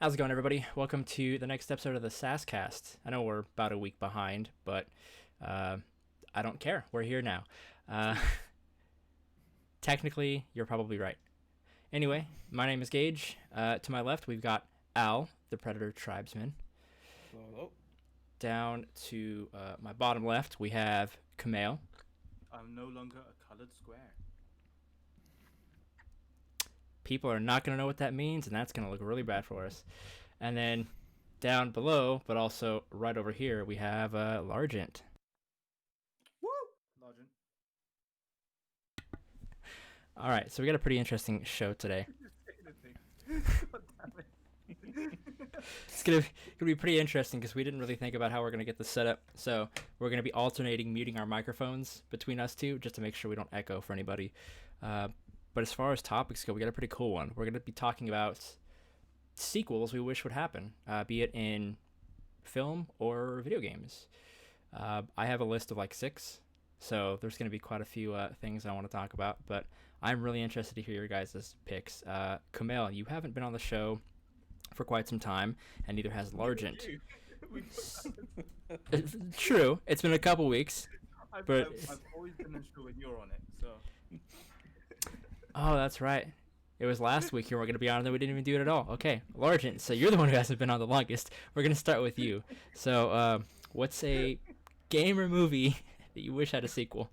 How's it going, everybody? Welcome to the next episode of the Sass cast. I know we're about a week behind, but uh, I don't care. We're here now. Uh, technically, you're probably right. Anyway, my name is Gage. To my left, we've got Al, the Predator Tribesman. Hello. Down to my bottom left, we have Kumail. I'm no longer a colored square. People are not going to know what that means, and that's going to look really bad for us. And then down below, but also right over here, we have Largent. Woo! Largent. All right, so we got a pretty interesting show today. God damn it. It's gonna be pretty interesting because we didn't really think about how we're gonna get this set up. So we're gonna be alternating muting our microphones between us two just to make sure we don't echo for anybody. But as far as topics go, we got a pretty cool one. We're gonna be talking about sequels we wish would happen, be it in film or video games. I have a list of like 6, so there's gonna be quite a few things I want to talk about. But I'm really interested to hear your guys' picks. Kumail, you haven't been on the show for quite some time, and neither has Largent. True, it's been a couple weeks. But I've always been unsure when you're on it, so. Oh, that's right. It was last week you weren't going to be on, and then we didn't even do it at all. Okay, Largent, so you're the one who hasn't been on the longest. We're going to start with you. So, what's a game or movie that you wish had a sequel?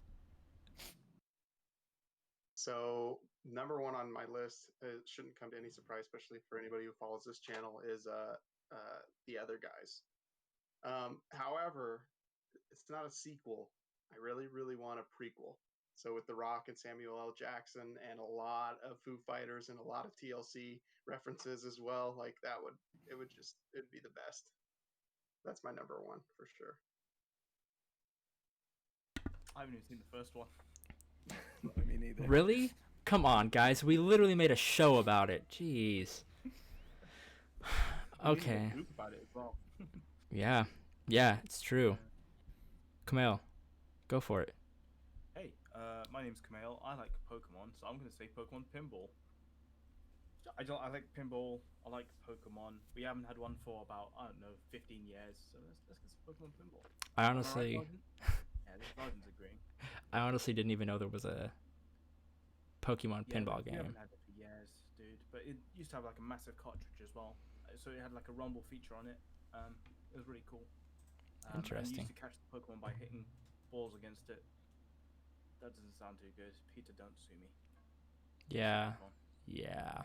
So number one on my list, it shouldn't come to any surprise, especially for anybody who follows this channel, is The Other Guys. However, it's not a sequel. I really, really want a prequel. So with The Rock and Samuel L. Jackson and a lot of Foo Fighters and a lot of TLC references as well, like it'd be the best. That's my number one for sure. I haven't even seen the first one. Me neither. Really? Come on, guys. We literally made a show about it. Jeez. Okay. About it as well. Yeah. Yeah, it's true. Kumail, go for it. Hey, my name's Kumail. I like Pokemon, so I'm gonna say Pokemon Pinball. I like pinball. I like Pokemon. We haven't had one for about 15 years, so let's get some Pokemon Pinball. I honestly, Right, yeah, this Largent's agreeing. I honestly didn't even know there was a Pokemon pinball We game. haven't had it for years, dude. But it used to have like a massive cartridge as well, so it had like a rumble feature on it. It was really cool. And you Interesting. used to catch the Pokemon by hitting balls against it. That doesn't sound too good. Peter, don't sue me. Yeah. Yeah.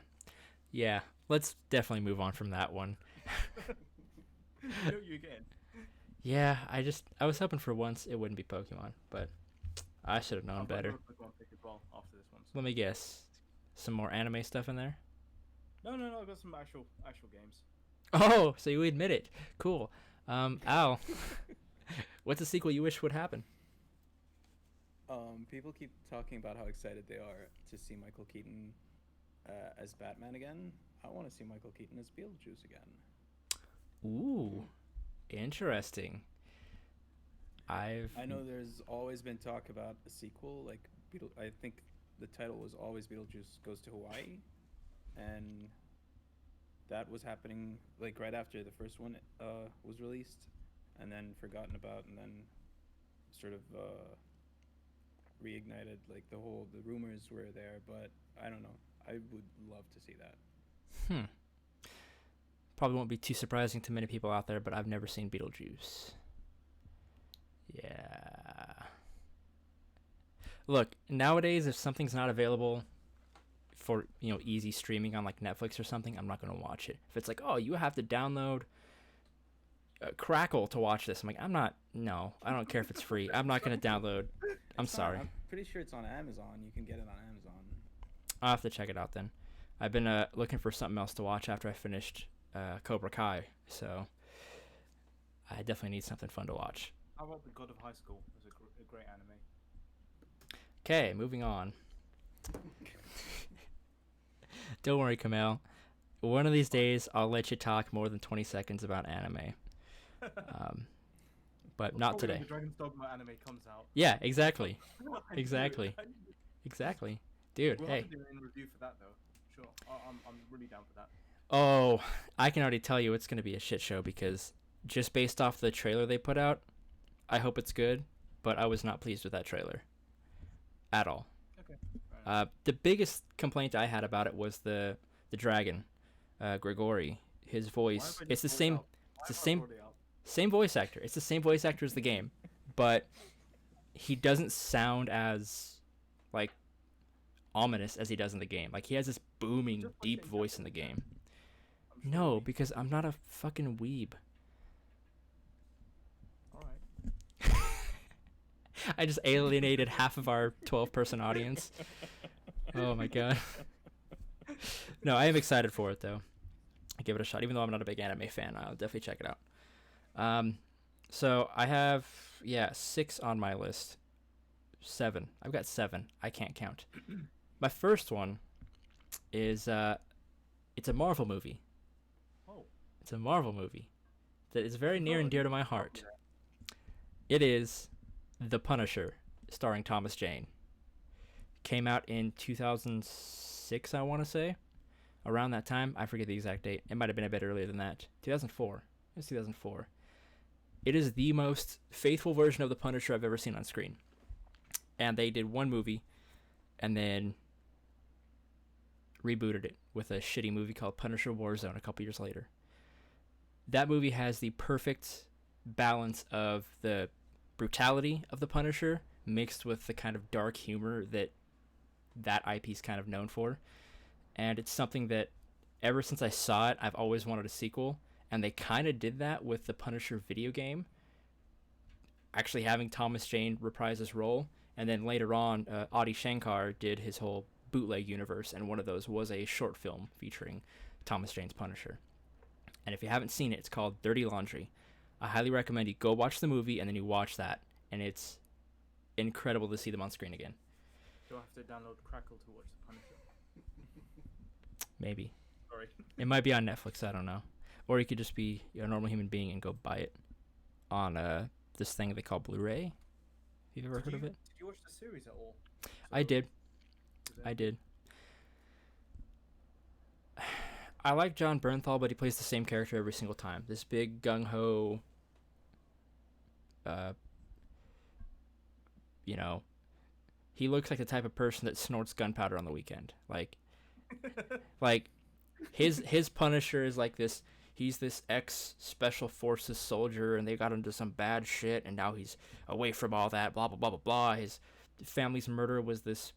Yeah. Let's definitely move on from that one. You know what you're getting. Yeah, I was hoping for once it wouldn't be Pokemon, but I should have known I've got better. another Pokemon pick as well after this one. So. Let me guess. Some more anime stuff in there? No. I've got some actual games. Oh, so you admit it. Cool. Al, what's a sequel you wish would happen? People keep talking about how excited they are to see Michael Keaton as Batman again. I want to see Michael Keaton as Beetlejuice again. Ooh, interesting. I know there's always been talk about a sequel. Like I think the title was always Beetlejuice Goes to Hawaii, and that was happening like right after the first one was released, and then forgotten about, and then sort of reignited. Like the rumors were there, but I don't know. I would love to see that. Probably won't be too surprising to many people out there, but I've never seen Beetlejuice. Yeah. Look, nowadays if something's not available for, easy streaming on like Netflix or something, I'm not going to watch it. If it's like, "Oh, you have to download Crackle to watch this." I'm like, I don't care if it's free. I'm not going to download. I'm sorry. I'm pretty sure it's on Amazon. You can get it on Amazon. I'll have to check it out then. I've been looking for something else to watch after I finished Cobra Kai, so I definitely need something fun to watch. How about The God of High School? It was a great anime. Okay, moving on. Don't worry, Kumail. One of these days, I'll let you talk more than 20 seconds about anime. But not today. The Dragon's Dogma anime comes out. Yeah, exactly. Exactly. Exactly. Dude, We'll hey. have to do an in review for that though. Sure, I'm really down for that. Oh, I can already tell you it's going to be a shit show because just based off the trailer they put out, I hope it's good, but I was not pleased with that trailer at all. Okay. Fair enough. The biggest complaint I had about it was the dragon, Grigori. His Why voice. have I It's the just same. pulled out? It's the Why have I same. brought it out? Same voice actor. It's the same voice actor as the game, but he doesn't sound as like ominous as he does in the game. Like he has this booming, Just watch deep it, voice just in the watch it. game. I'm sure No, you'll be- because I'm not a fucking weeb. All right. I just alienated half of our 12-person audience. Oh my god. No, I am excited for it though. I give it a shot, even though I'm not a big anime fan. I'll definitely check it out. So I have 6 on my list. 7. I've got 7. I can't count. My first one is it's a Marvel movie. Oh. It's a Marvel movie that is very near and dear to my heart. Yeah. It is The Punisher, starring Thomas Jane. Came out in 2006, I want to say. Around that time. I forget the exact date. It might have been a bit earlier than that. 2004. It was 2004. It is the most faithful version of The Punisher I've ever seen on screen. And they did one movie and then rebooted it with a shitty movie called Punisher Warzone a couple years later. That movie has the perfect balance of the brutality of the Punisher mixed with the kind of dark humor that IP is kind of known for. And it's something that ever since I saw it, I've always wanted a sequel. And they kind of did that with the Punisher video game, actually having Thomas Jane reprise his role. And then later on, Adi Shankar did his whole bootleg universe, and one of those was a short film featuring Thomas Jane's Punisher. And if you haven't seen it, it's called Dirty Laundry. I highly recommend you go watch the movie and then you watch that, and it's incredible to see them on screen again. Do I have to download Crackle to watch The Punisher? Maybe. Sorry. It might be on Netflix, I don't know. Or you could just be a normal human being and go buy it on this thing they call Blu-ray. Have you ever heard of it? Did you watch the series at all? I did. I did. I like John Bernthal, but he plays the same character every single time. This big gung-ho, he looks like the type of person that snorts gunpowder on the weekend. Like his Punisher is like this. He's this ex-special forces soldier, and they got into some bad shit, and now he's away from all that, blah, blah, blah, blah, blah. His family's murder was this...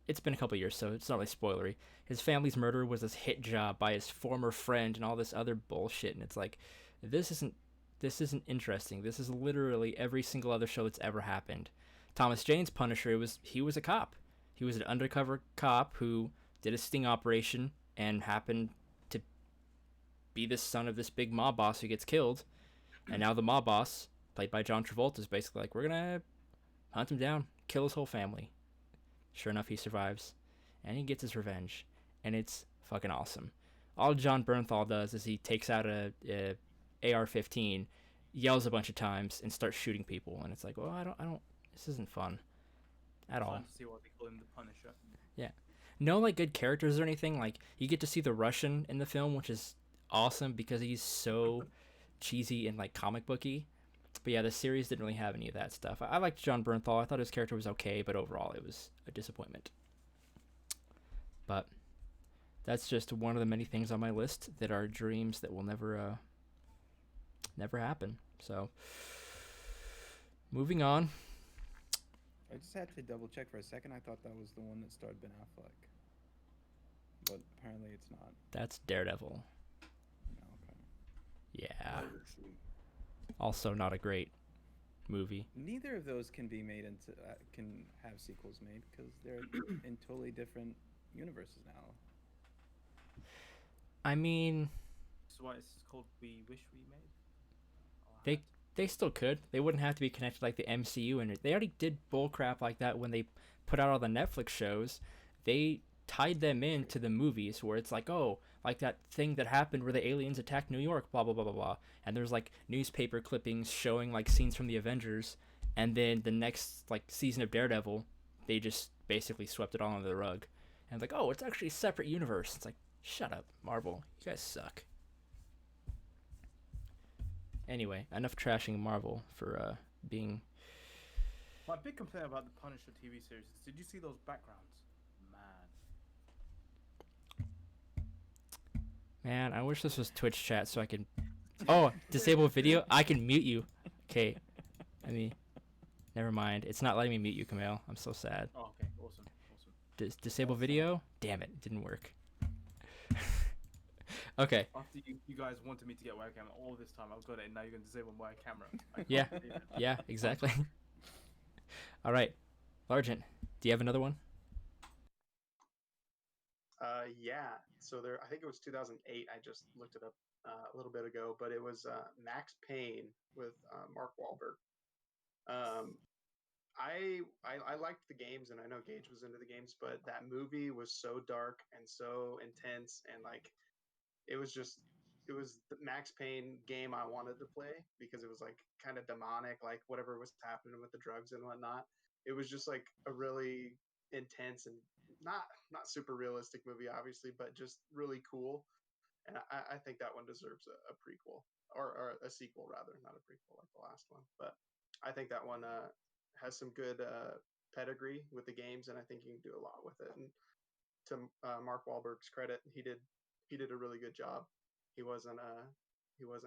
It's been a couple years, so it's not really spoilery. His family's murder was this hit job by his former friend and all this other bullshit, and it's like, this isn't interesting. This is literally every single other show that's ever happened. Thomas Jane's Punisher, he was a cop. He was an undercover cop who did a sting operation and happened to be the son of this big mob boss who gets killed. And now the mob boss, played by John Travolta, is basically like, we're going to hunt him down, kill his whole family. Sure enough, he survives. And he gets his revenge. And it's fucking awesome. All John Bernthal does is he takes out a AR-15, yells a bunch of times, and starts shooting people. And it's like, well, I don't, this isn't fun at all. Fun to see why they call him the Punisher. Yeah. No, like, good characters or anything. Like, you get to see the Russian in the film, which is awesome because he's so cheesy and, like, comic booky. But yeah, the series didn't really have any of that stuff. I liked John Bernthal. I thought his character was okay, but overall it was a disappointment. But that's just one of the many things on my list that are dreams that will never happen. So, moving on. I just had to double check for a second. I thought that was the one that starred Ben Affleck, but apparently it's not. That's Daredevil. No, okay. Yeah. Also not a great movie. Neither of those can be made into can have sequels made because they're in totally different universes now. I mean, That's why it's called We Wish We Made. they still could. They wouldn't have to be connected like the MCU, and they already did bullcrap like that when they put out all the Netflix shows. They tied them into the movies where it's like, oh, like that thing that happened where the aliens attacked New York, blah, blah, blah, blah, blah. And there's like newspaper clippings showing like scenes from the Avengers. And then the next like season of Daredevil, they just basically swept it all under the rug. And like, oh, it's actually a separate universe. It's like, Shut up, Marvel. You guys suck. Anyway, enough trashing Marvel for being. My big complaint about the Punisher TV series is, did you see those backgrounds? Man, I wish this was Twitch chat so I could. Oh, disable video. I can mute you. Okay. Never mind. It's not letting me mute you, Kumail. I'm so sad. Oh, okay. Awesome. Disable video? Damn it. Didn't work. Okay. After you guys wanted me to get webcam all this time, I've got it, and now you're going to disable my camera. Yeah. Yeah, exactly. All right. Largent, do you have another one? Yeah. So there, I think it was 2008. I just looked it up a little bit ago, but it was Max Payne with Mark Wahlberg. I liked the games, and I know Gage was into the games, but that movie was so dark and so intense, and like it was the Max Payne game I wanted to play because it was like kind of demonic, like whatever was happening with the drugs and whatnot. It was just like a really intense and not super realistic movie, obviously, but just really cool. And I think that one deserves a prequel or a sequel rather, not a prequel like the last one. But I think that one has some good pedigree with the games, and I think you can do a lot with it. And to Mark Wahlberg's credit, he did a really good job. He wasn't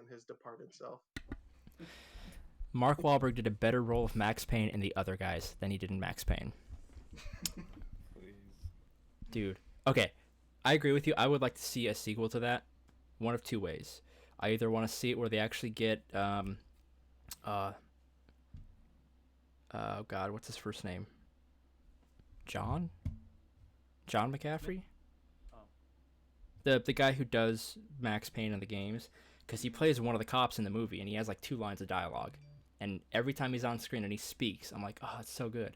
his departed self. Mark Wahlberg did a better role of Max Payne in The Other Guys than he did in Max Payne. Please. Dude. Okay. I agree with you. I would like to see a sequel to that. One of two ways. I either want to see it where they actually get oh God, what's his first name? John McCaffrey? The guy who does Max Payne in the games, because he plays one of the cops in the movie, and he has like 2 lines of dialogue. And every time he's on screen and he speaks, I'm like, oh, it's so good.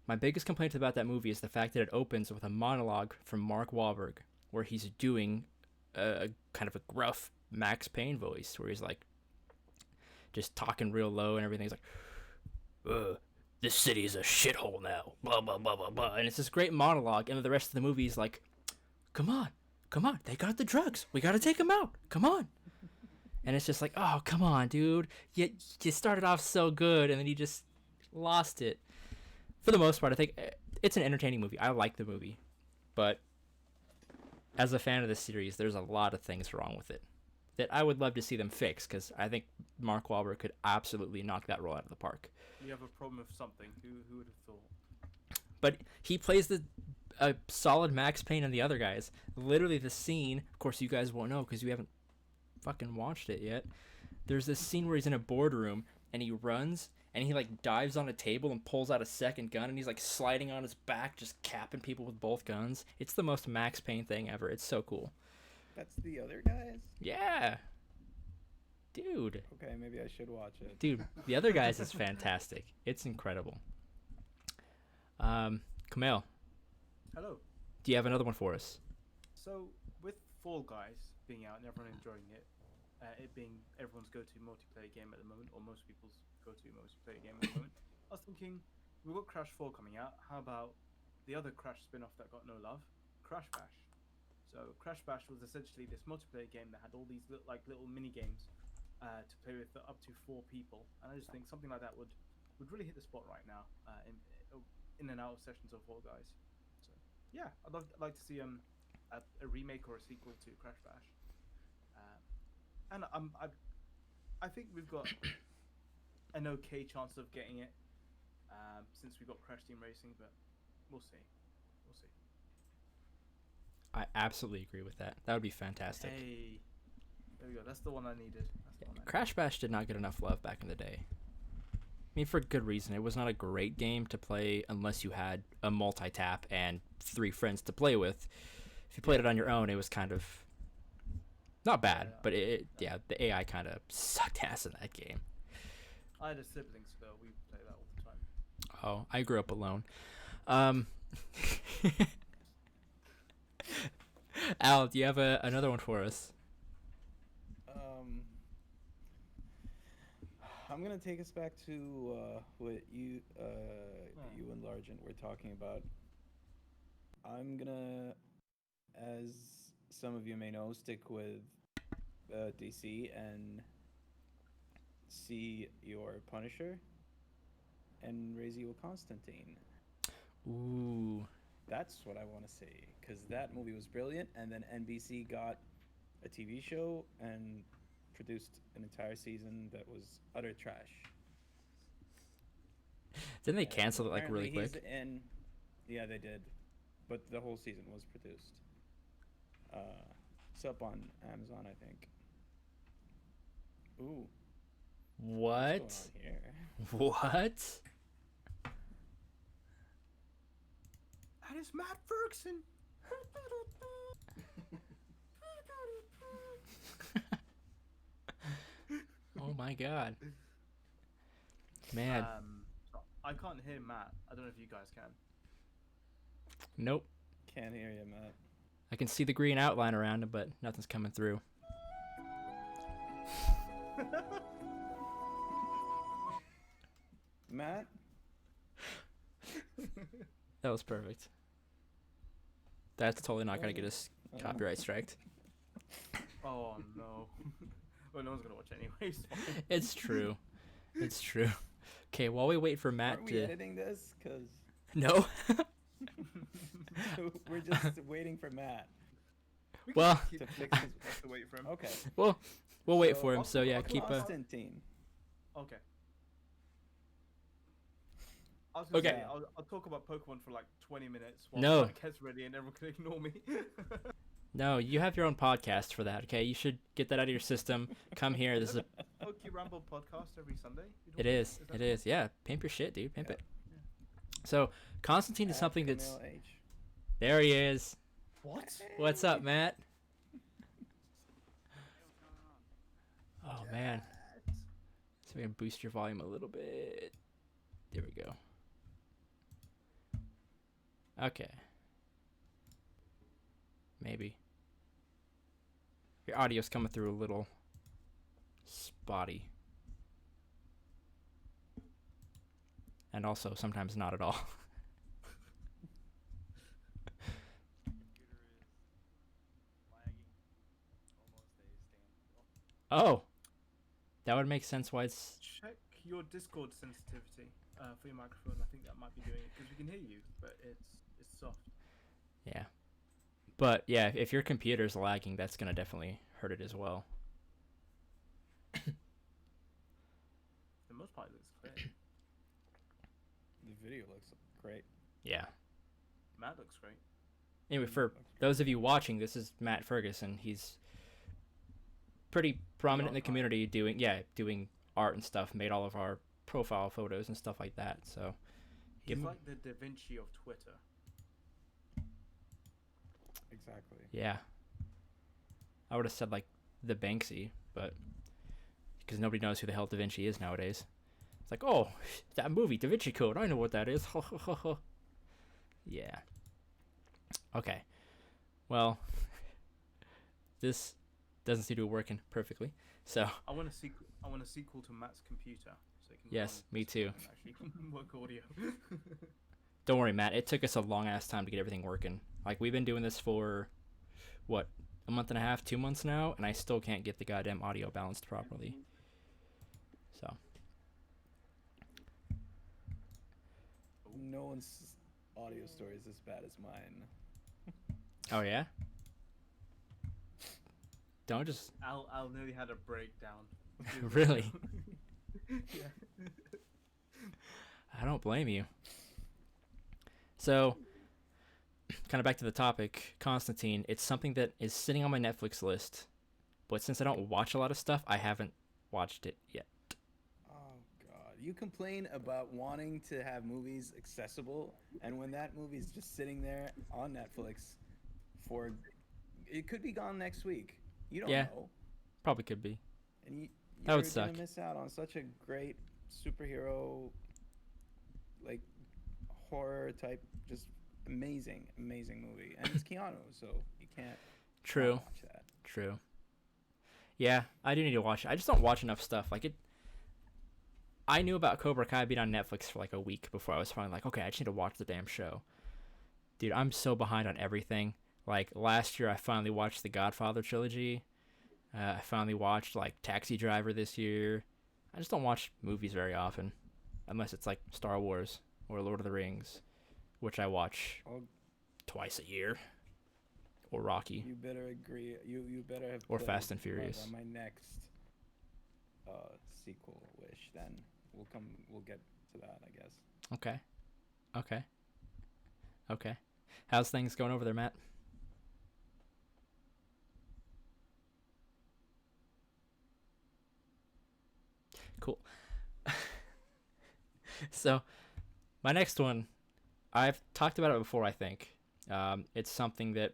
My biggest complaint about that movie is the fact that it opens with a monologue from Mark Wahlberg, where he's doing a kind of a gruff Max Payne voice, where he's like just talking real low and everything. He's like, this city is a shithole now, blah, blah, blah, blah, blah. And it's this great monologue, and then the rest of the movie is like, come on, they got the drugs. We got to take them out. Come on. And it's just like, oh, come on, dude. You started off so good, and then you just lost it. For the most part, I think it's an entertaining movie. I like the movie. But as a fan of the series, there's a lot of things wrong with it that I would love to see them fix, because I think Mark Wahlberg could absolutely knock that role out of the park. You have a problem with something. Who would have thought? But he plays a solid Max Payne and The Other Guys. Literally the scene, of course you guys won't know because you haven't fucking watched it yet. There's this scene where he's in a boardroom and he runs and he like dives on a table and pulls out a second gun and he's like sliding on his back, just capping people with both guns. It's the most Max Payne thing ever. It's so cool. That's The Other Guys? Yeah. Dude. Okay, maybe I should watch it. Dude, The Other Guys is fantastic. It's incredible. Kumail. Hello. Do you have another one for us? So, with Fall Guys being out and everyone enjoying it, it being everyone's go-to multiplayer game at the moment, or most people's go-to multiplayer game at the moment, I was thinking, we've got Crash 4 coming out. How about the other Crash spin-off that got no love, Crash Bash? So, Crash Bash was essentially this multiplayer game that had all these little mini-games to play with up to 4 people, and I just think something like that would really hit the spot right now in and out of sessions of Fall Guys. So, yeah, I'd like to see a remake or a sequel to Crash Bash. And I think we've got an okay chance of getting it since we've got Crash Team Racing, but we'll see. I absolutely agree with that. That would be fantastic. Hey, there we go. That's the one I needed. Crash Bash did not get enough love back in the day. I mean, for good reason. It was not a great game to play unless you had a multi-tap and 3 friends to play with. If you played it on your own, it was kind of not bad, but the AI kind of sucked ass in that game. I had a sibling, so we play that all the time. Oh, I grew up alone. Al, do you have another one for us? I'm gonna take us back to what you and Largent were talking about. I'm gonna, as some of you may know, stick with DC and see your Punisher and raise you a Constantine. Ooh. That's what I want to see, because that movie was brilliant, and then NBC got a TV show and produced an entire season that was utter trash. Didn't they cancel it like really quick? Yeah, they did, but the whole season was produced. It's up on Amazon, I think. Ooh. What? What's going on here? What? That is Matt Ferguson. Oh my god. Man. I can't hear Matt. I don't know if you guys can. Nope. Can't hear you, Matt. I can see the green outline around him, but nothing's coming through. Matt? That was perfect. That's totally not going to get us copyright striked. Oh no. Well, no one's gonna watch anyways. It's true. It's true. Okay, while we wait for Matt Aren't we to... editing this? Because No. we're just waiting for Matt. Well... To fix his... have to wait for him. Okay. Well, we'll wait for him, so yeah, keep a... Constantine. Okay. I was gonna Okay. say, I'll talk about Pokemon for like 20 minutes while No. Matt gets ready and everyone can ignore me. No, you have your own podcast for that, okay? You should get that out of your system. Come here. This is a... Poke Ramble podcast every Sunday. It is. It is. Yeah. Pimp your shit, dude. Pimp it. So, Constantine is something that's... Kumail H. There he is. What? What's up, Matt? Oh, man. So we can boost your volume a little bit. There we go. Okay. Maybe. Your audio's coming through a little spotty. And also sometimes not at all. Oh, that would make sense why it's... Check your Discord sensitivity for your microphone. I think that might be doing it because we can hear you, but it's soft. Yeah. But yeah, if your computer's lagging, that's going to definitely hurt it as well. The most part looks clear. The video looks great. Yeah. Matt looks great. Anyway, for those of you watching, this is Matt Ferguson. He's pretty prominent in the community doing art and stuff, made all of our profile photos and stuff like that. So He's like the Da Vinci of Twitter. Exactly. yeah. I would have said like the Banksy, but because nobody knows who the hell Da Vinci is nowadays. It's like, oh, that movie, Da Vinci Code, I know what that is. Yeah. Okay. Well, this doesn't seem to be working perfectly. So I want a sequel to Matt's computer, so it can yes, me too. and actually work audio. Don't worry, Matt. It took us a long ass time to get everything working. Like, we've been doing this for what, a month and a half, 2 months now, and I still can't get the goddamn audio balanced properly. So No one's audio story is as bad as mine. oh yeah. Don't just Al nearly had a breakdown. really. Yeah. I don't blame you. So, kind of back to the topic, Constantine. It's something that is sitting on my Netflix list, but since I don't watch a lot of stuff, I haven't watched it yet. Oh God! You complain about wanting to have movies accessible, and when that movie's just sitting there on Netflix, it could be gone next week. You don't know. Probably could be. And you're That would gonna suck. miss out on such a great superhero, like horror type, just amazing movie. And it's Keanu, so you can't True. not watch that. True. Yeah, I do need to watch it. I just don't watch enough stuff. Like, I knew about Cobra Kai being on Netflix for like a week before I was finally like, okay, I just need to watch the damn show. Dude, I'm so behind on everything. Like last year, I finally watched the Godfather trilogy. I finally watched like Taxi Driver this year. I just don't watch movies very often, unless it's like Star Wars or Lord of the Rings, which I watch twice a year, or Rocky. You better agree. You better have. Or Fast and Furious. My next sequel wish. Then we'll get to that, I guess. Okay. How's things going over there, Matt? Cool. So, my next one, I've talked about it before, I think. It's something that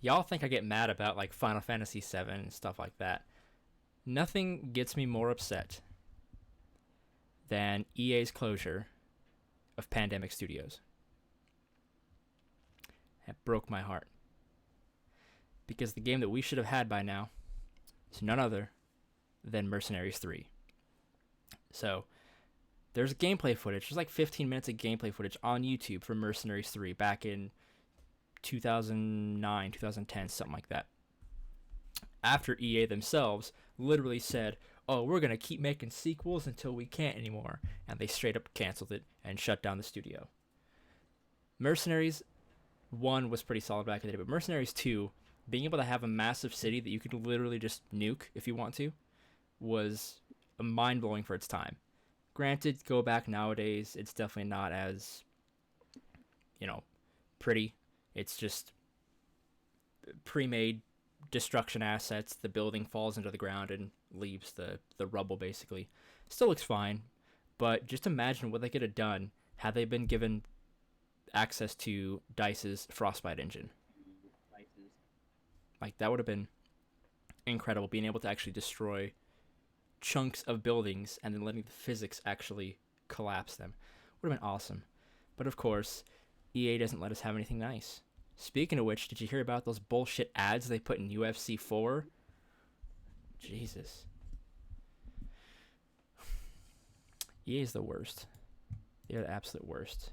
y'all think I get mad about, like Final Fantasy VII and stuff like that. Nothing gets me more upset than EA's closure of Pandemic Studios. It broke my heart. Because the game that we should have had by now is none other than Mercenaries 3. So, there's gameplay footage. There's like 15 minutes of gameplay footage on YouTube for Mercenaries 3 back in 2009, 2010, something like that. After EA themselves literally said, oh, we're going to keep making sequels until we can't anymore. And they straight up canceled it and shut down the studio. Mercenaries 1 was pretty solid back in the day, but Mercenaries 2, being able to have a massive city that you could literally just nuke if you want to, was mind-blowing for its time. Granted, go back nowadays, it's definitely not as, pretty. It's just pre-made destruction assets. The building falls into the ground and leaves the rubble, basically. Still looks fine, but just imagine what they could have done had they been given access to DICE's Frostbite engine. Like, that would have been incredible, being able to actually destroy chunks of buildings and then letting the physics actually collapse them. Would have been awesome. But of course, EA doesn't let us have anything nice. Speaking of which, did you hear about those bullshit ads they put in UFC 4? Jesus. EA is the worst. They're the absolute worst.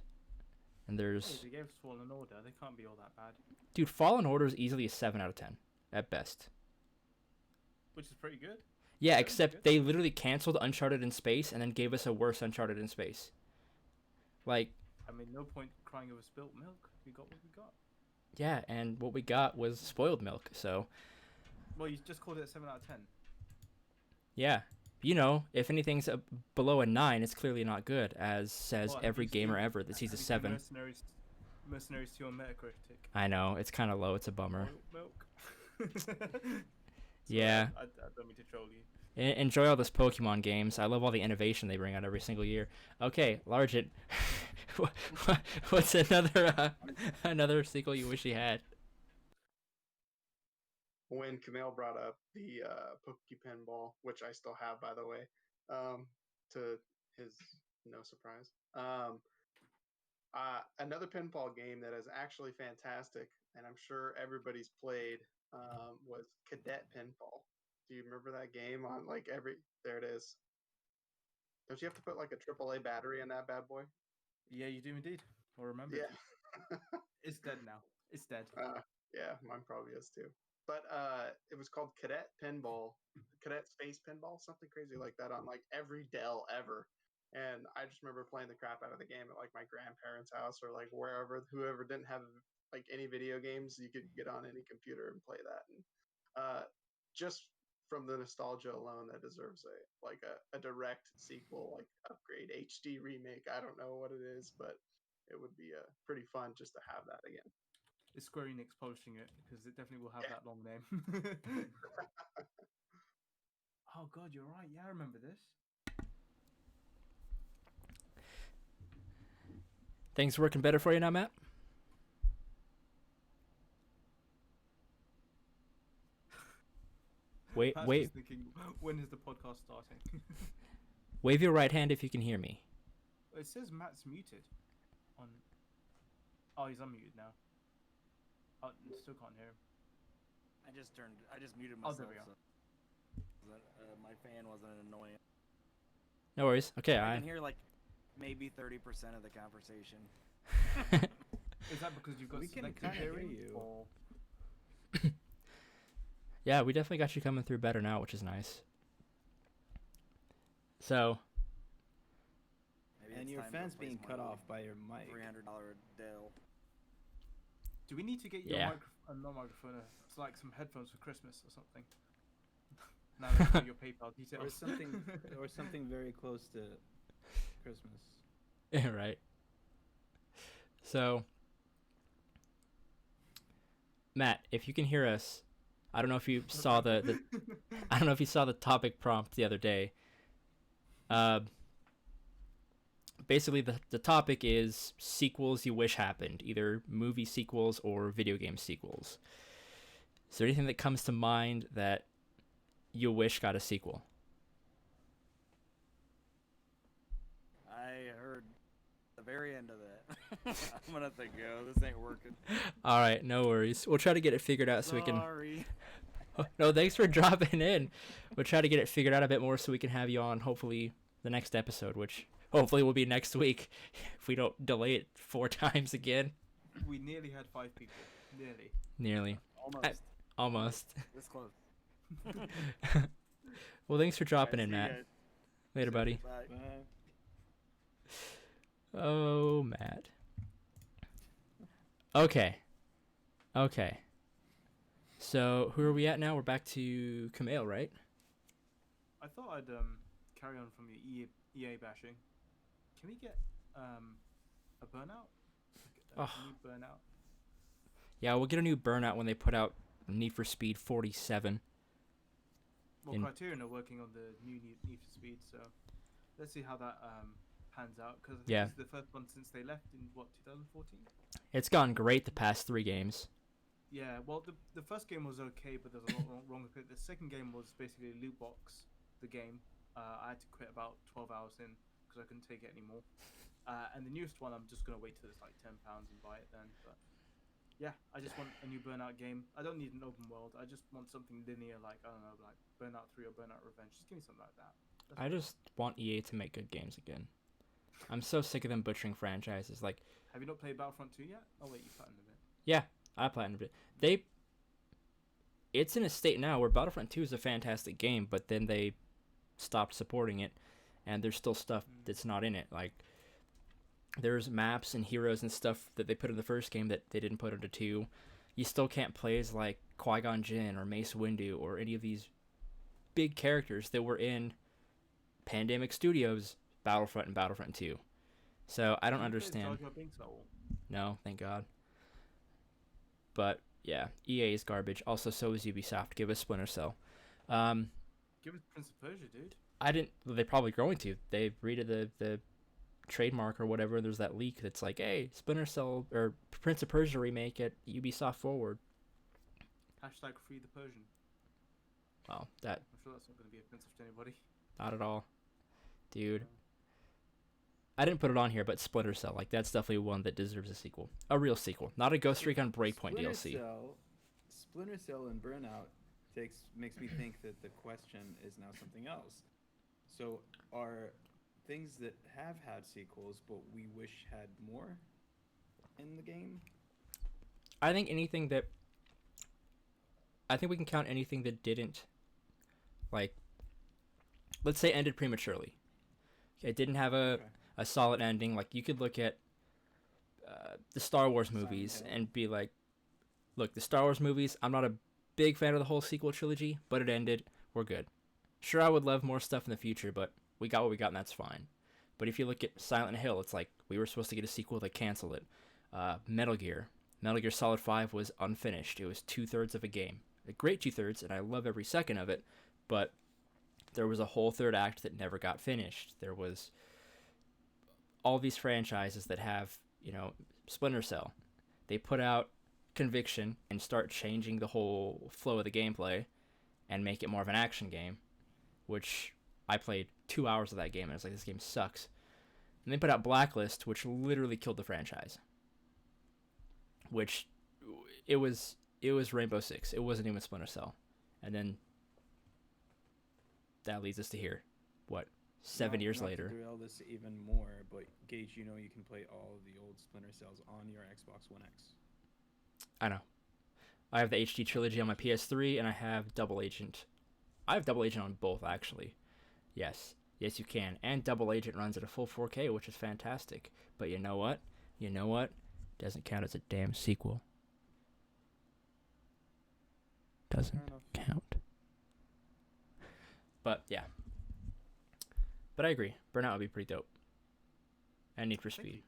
And there's... They gave Fallen Order. They can't be all that bad. Dude, Fallen Order is easily a 7 out of 10. At best. Which is pretty good. Yeah, except they literally canceled Uncharted in Space and then gave us a worse Uncharted in Space. Like... I mean, no point crying over spilt milk. We got what we got. Yeah, and what we got was spoiled milk, so... Well, you just called it a 7 out of 10. Yeah. If anything's below a 9, it's clearly not good, as says every gamer ever that sees a 7. Mercenaries 2 on Metacritic. I know, it's kind of low, it's a bummer. Milk. Yeah. I don't mean to troll you. Enjoy all those Pokemon games. I love all the innovation they bring out every single year. Okay, Largent, what's another sequel you wish you had? When Kumail brought up the Pinball, which I still have, by the way, to his no surprise, another pinball game that is actually fantastic, and I'm sure everybody's played, was Cadet Pinball. Do you remember that game on there it is. Don't you have to put like a AAA battery in that bad boy? Yeah, you do indeed. I remember. Yeah. It's dead now. It's dead. Yeah, mine probably is too. But it was called Cadet Pinball, Cadet Space Pinball, something crazy like that on like every Dell ever. And I just remember playing the crap out of the game at like my grandparents' house or like wherever, whoever didn't have like any video games, you could get on any computer and play that. And just from the nostalgia alone, that deserves a direct sequel, like upgrade, HD remake. I don't know what it is, but it would be pretty fun just to have that again. Is Square Enix polishing it? Because it definitely will have that long name. Oh god, you're right. Yeah, I remember this. Things working better for you now, Matt? Wait. Thinking, when is the podcast starting? Wave your right hand if you can hear me. It says Matt's muted. Oh, he's unmuted now. Oh, still can't hear him. I just muted myself. Oh, there we go. So my fan wasn't annoying. No worries. Okay, I can hear like maybe 30% of the conversation. Is that because you've got We can selective kinda hear hearing, you. or Yeah, we definitely got you coming through better now, which is nice. So, Maybe And it's your time to fan's replace being my cut old off by your mic. $300 Dell. do we need to get your Yeah. not microphone, it's like some headphones for Christmas or something? Now that you got your PayPal details. Or something very close to Christmas. yeah, right. So, Matt, if you can hear us, I don't know if you saw the I don't know if you saw the topic prompt the other day. Basically, the topic is sequels you wish happened, either movie sequels or video game sequels. Is there anything that comes to mind that you wish got a sequel? I heard the very end of that. I'm gonna have to go. This ain't working. All right, no worries. We'll try to get it figured out so we can. Sorry. No, thanks for dropping in. We'll try to get it figured out a bit more so we can have you on hopefully the next episode, which hopefully will be next week if we don't delay it 4 times again. We nearly had 5 people. Nearly. Nearly. Almost. Almost. This close. Well, thanks for dropping in, Alright, see Matt. you guys. Later, buddy. Bye. Bye. Oh, Matt. Okay. So, who are we at now? We're back to Kumail, right? I thought I'd carry on from your EA bashing. Can we get a Burnout? Like a new Burnout? Yeah, we'll get a new Burnout when they put out Need for Speed 47. Well, Criterion are working on the new Need for Speed, so let's see how that pans out. Because Yeah. this is the first one since they left in, 2014? It's gone great the past 3 games. Yeah, well, the first game was okay, but there was a lot wrong with it. The second game was basically a loot box, the game. I had to quit about 12 hours in because I couldn't take it anymore. And the newest one, I'm just going to wait till it's like £10 and buy it then. But yeah, I just want a new Burnout game. I don't need an open world. I just want something linear, like, I don't know, like Burnout 3 or Burnout Revenge. Just give me something like that. I just want EA to make good games again. I'm so sick of them butchering franchises. Like, Have you not played Battlefront 2 yet? Oh, wait, you platinumed it. yeah, I platinumed it. It's in a state now where Battlefront 2 is a fantastic game, but then they stopped supporting it, and there's still stuff that's not in it. Like, there's maps and heroes and stuff that they put in the first game that they didn't put into 2. You still can't play as, like, Qui-Gon Jinn or Mace Windu or any of these big characters that were in Pandemic Studios' Battlefront and Battlefront 2. So I don't understand. No, thank God. But yeah, EA is garbage. Also, so is Ubisoft. Give us Splinter Cell. Give us Prince of Persia, dude. I didn't. Well, they're probably going to. They redid the trademark or whatever. There's that leak that's like, hey, Splinter Cell or Prince of Persia remake at Ubisoft Forward. Hashtag free the Persian. Well, that I'm sure that's not going to be offensive to anybody. not at all, dude. I didn't put it on here, but Splinter Cell, like, that's definitely one that deserves a sequel. A real sequel. Not a Ghost Recon Breakpoint DLC. Splinter Cell and Burnout makes me think that the question is now something else. So are things that have had sequels but we wish had more in the game? I think we can count anything that didn't, like, let's say ended prematurely. It didn't have a solid ending. Like, you could look at the Star Wars movies and be like, look, the Star Wars movies, I'm not a big fan of the whole sequel trilogy, but it ended. We're good. Sure, I would love more stuff in the future, but we got what we got, and that's fine. But if you look at Silent Hill, it's like we were supposed to get a sequel, they canceled it. Metal Gear Solid 5 was unfinished. It was 2/3 of a game. A great 2/3, and I love every second of it, but there was a whole third act that never got finished. There was all these franchises that have, Splinter Cell. They put out Conviction and start changing the whole flow of the gameplay and make it more of an action game, which I played 2 hours of that game and I was like, this game sucks. And they put out Blacklist, which literally killed the franchise. Which it was Rainbow Six. It wasn't even Splinter Cell. And then that leads us to here. What? 7 years not later. To derail this even more, but Gage, you know you can play all of the old Splinter Cells on your Xbox One X. I know. I have the HD trilogy on my PS3, and I have Double Agent. I have Double Agent on both, actually. Yes, you can. And Double Agent runs at a full 4K, which is fantastic. But you know what? Doesn't count as a damn sequel. Doesn't count. But yeah. But I agree. Burnout would be pretty dope. And Need for Speed.